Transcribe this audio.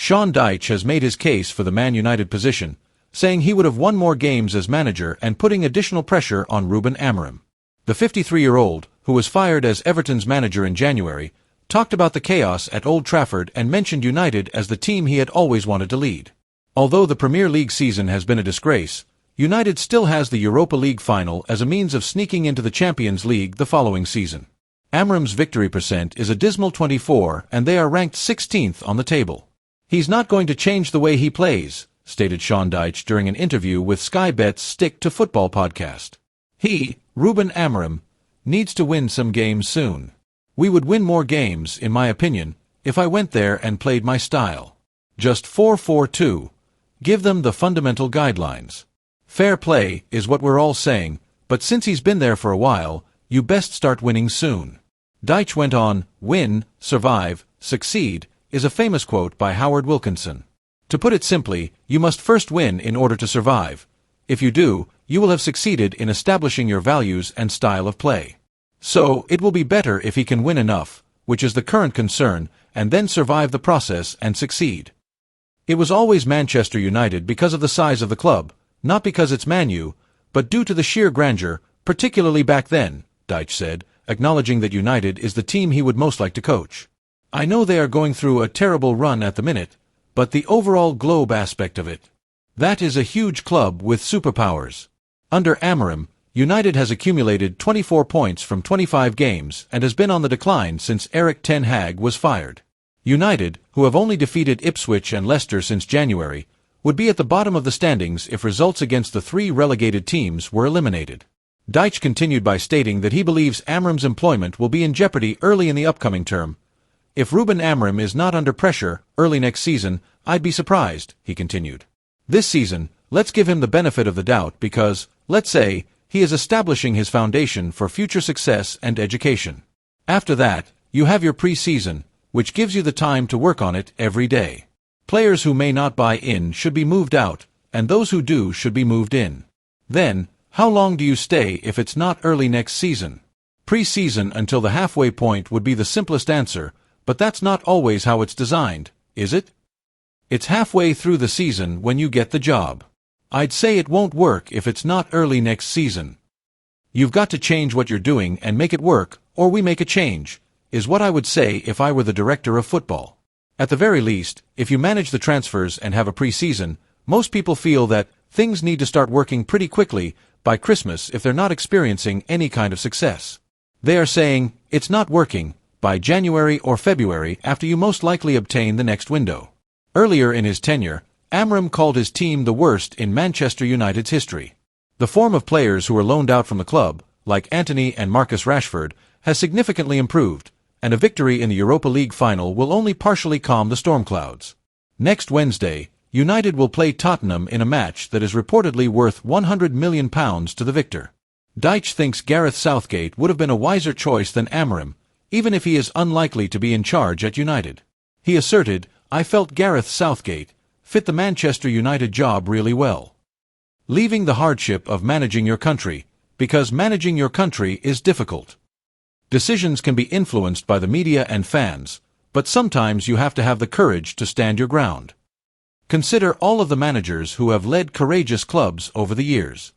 Sean Dyche has made his case for the Man United position, saying he would have won more games as manager and putting additional pressure on Ruben Amorim. The 53-year-old, who was fired as Everton's manager in January, talked about the chaos at Old Trafford and mentioned United as the team he had always wanted to lead. Although the Premier League season has been a disgrace, United still has the Europa League final as a means of sneaking into the Champions League the following season. Amorim's victory percent is a dismal 24 and they are ranked 16th on the table. "He's not going to change the way he plays," stated Sean Dyche during an interview with Sky Bet's Stick to Football podcast. He, Ruben Amorim, needs to win some games soon. "We would win more games, in my opinion, if I went there and played my style. Just 4-4-2. Give them the fundamental guidelines. Fair play is what we're all saying, but since he's been there for a while, you best start winning soon." Dyche went on, "Win, survive, succeed," is a famous quote by Howard Wilkinson. To put it simply, you must first win in order to survive. If you do, you will have succeeded in establishing your values and style of play. So, it will be better if he can win enough, which is the current concern, and then survive the process and succeed. "It was always Manchester United because of the size of the club, not because it's Man U, but due to the sheer grandeur, particularly back then," Dyche said, acknowledging that United is the team he would most like to coach. "I know they are going through a terrible run at the minute, but the overall globe aspect of it. That is a huge club with superpowers." Under Amorim, United has accumulated 24 points from 25 games and has been on the decline since Erik Ten Hag was fired. United, who have only defeated Ipswich and Leicester since January, would be at the bottom of the standings if results against the three relegated teams were eliminated. Dyche continued by stating that he believes Amorim's employment will be in jeopardy early in the upcoming term. "If Ruben Amorim is not under pressure early next season, I'd be surprised," he continued. "This season, let's give him the benefit of the doubt because, let's say, he is establishing his foundation for future success and education. After that, you have your pre-season, which gives you the time to work on it every day. Players who may not buy in should be moved out, and those who do should be moved in. Then, how long do you stay if it's not early next season? Pre-season until the halfway point would be the simplest answer, but that's not always how it's designed, is it? It's halfway through the season when you get the job. I'd say it won't work if it's not early next season. You've got to change what you're doing and make it work, or we make a change, is what I would say if I were the director of football. At the very least, if you manage the transfers and have a pre-season, most people feel that things need to start working pretty quickly by Christmas if they're not experiencing any kind of success. They are saying, it's not working, by January or February after you most likely obtain the next window. Earlier in his tenure, Amorim called his team the worst in Manchester United's history. The form of players who were loaned out from the club, like Antony and Marcus Rashford, has significantly improved, and a victory in the Europa League final will only partially calm the storm clouds. Next Wednesday, United will play Tottenham in a match that is reportedly worth £100 million to the victor. Dyche thinks Gareth Southgate would have been a wiser choice than Amorim, even if he is unlikely to be in charge at United. He asserted, "I felt Gareth Southgate fit the Manchester United job really well. Leaving the hardship of managing your country, because managing your country is difficult. Decisions can be influenced by the media and fans, but sometimes you have to have the courage to stand your ground. Consider all of the managers who have led courageous clubs over the years.